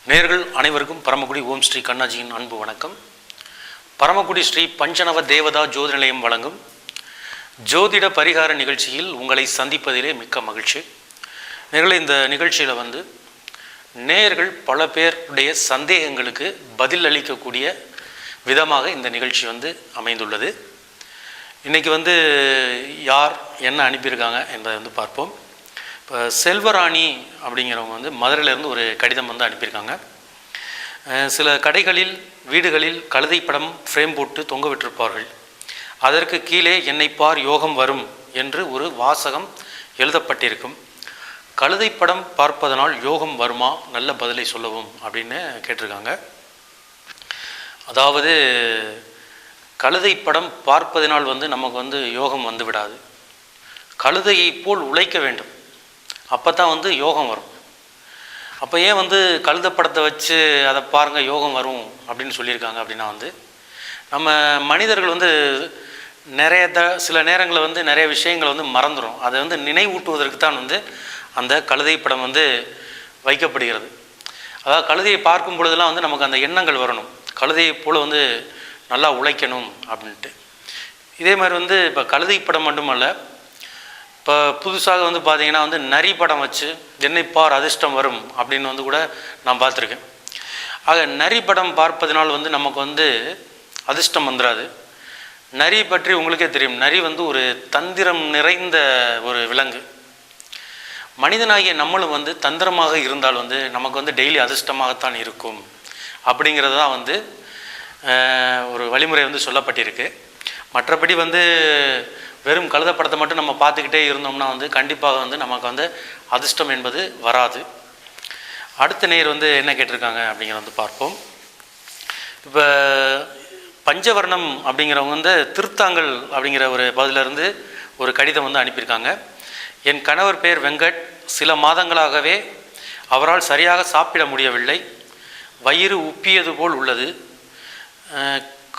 நேர்கள் அனைவருக்கும் பரமக்குடி ஓம் ஸ்ரீ கண்ணாஜியின் அன்பு வணக்கம். பரமக்குடி ஸ்ரீ பஞ்சநவ தேவதா ஜோதி நிலையம் வழங்கும் ஜோதிட பரிகார நிகழ்ச்சியில் உங்களை சந்திப்பதிலே மிக்க மகிழ்ச்சி. நேர்களே, இந்த நிகழ்ச்சியில் நேர்கள் பல பேருடைய சந்தேகங்களுக்கு பதில் அளிக்கக்கூடிய விதமாக இந்த நிகழ்ச்சி அமைந்துள்ளது. இன்றைக்கி யார் என்ன அனுப்பியிருக்காங்க என்பதை பார்ப்போம். இப்போ செல்வராணி அப்படிங்கிறவங்க மதுரையிலேருந்து ஒரு கடிதம் அனுப்பியிருக்காங்க. சில கடைகளில் வீடுகளில் கழுதை படம் ஃப்ரேம் போட்டு தொங்க விட்டிருப்பார்கள். அதற்கு கீழே என்னை பார் யோகம் வரும் என்று ஒரு வாசகம் எழுதப்பட்டிருக்கும். கழுதை படம் பார்ப்பதனால் யோகம் வருமா? நல்ல பதிலை சொல்லவும் அப்படின்னு கேட்டிருக்காங்க. அதாவது கழுதை படம் பார்ப்பதனால் நமக்கு யோகம் வந்து விடாது. கழுதையை போல் உழைக்க வேண்டும், அப்போ தான் யோகம் வரும். அப்போ ஏன் கழுதை படத்தை வச்சு அதை பாருங்கள் யோகம் வரும் அப்படின்னு சொல்லியிருக்காங்க அப்படின்னா நம்ம மனிதர்கள் நிறைய சில நேரங்களில் நிறைய விஷயங்களை மறந்துடும். அதை நினைவூட்டுவதற்கு தான் அந்த கழுதை படம் வைக்கப்படுகிறது. அதாவது கழுதையை பார்க்கும் பொழுதெல்லாம் நமக்கு அந்த எண்ணங்கள் வரணும், கழுதையை போல் நல்லா உழைக்கணும் அப்படின்ட்டு. இதே மாதிரி இப்போ கழுதை படம் மட்டுமல்ல, இப்போ புதுசாக பார்த்தீங்கன்னா நரி படம் வச்சு என்னை பார் அதிர்ஷ்டம் வரும் அப்படின்னு கூட நான் பார்த்துருக்கேன். ஆக நரி படம் பார்ப்பதனால் நமக்கு அதிர்ஷ்டம் வந்துடாது. நரி பற்றி உங்களுக்கே தெரியும், நரி ஒரு தந்திரம் நிறைந்த ஒரு விலங்கு. மனிதனாகிய நம்மளும் தந்திரமாக இருந்தால் நமக்கு டெய்லி அதிர்ஷ்டமாகத்தான் இருக்கும் அப்படிங்கிறது தான் ஒரு வழிமுறை சொல்லப்பட்டிருக்கு. மற்றபடி வெறும் கழுதை படத்தை மட்டும் நம்ம பார்த்துக்கிட்டே இருந்தோம்னா கண்டிப்பாக நமக்கு அதிர்ஷ்டம் என்பது வராது. அடுத்த நேர் என்ன கேட்டிருக்காங்க அப்படிங்கிறத பார்ப்போம். இப்போ பஞ்சவர்ணம் அப்படிங்கிறவங்க திருத்தாங்கல் அப்படிங்கிற ஒரு பகுதியிலேருந்து ஒரு கடிதம் அனுப்பியிருக்காங்க. என் கணவர் பேர் வெங்கட். சில மாதங்களாகவே அவரால் சரியாக சாப்பிட முடியவில்லை. வயிறு உப்பியது போல் உள்ளது.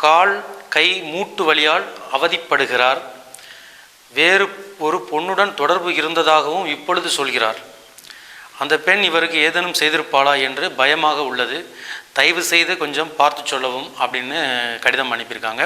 கால் கை மூட்டு வலியால் அவதிப்படுகிறார். வேறு ஒரு பொண்ணுடன் தொடர்பு இருந்ததாகவும் இப்பொழுது சொல்கிறார். அந்த பெண் இவருக்கு ஏதேனும் செய்திருப்பாளா என்று பயமாக உள்ளது. தயவு செய்து கொஞ்சம் பார்த்து சொல்லவும் அப்படின்னு கடிதம் அனுப்பியிருக்காங்க.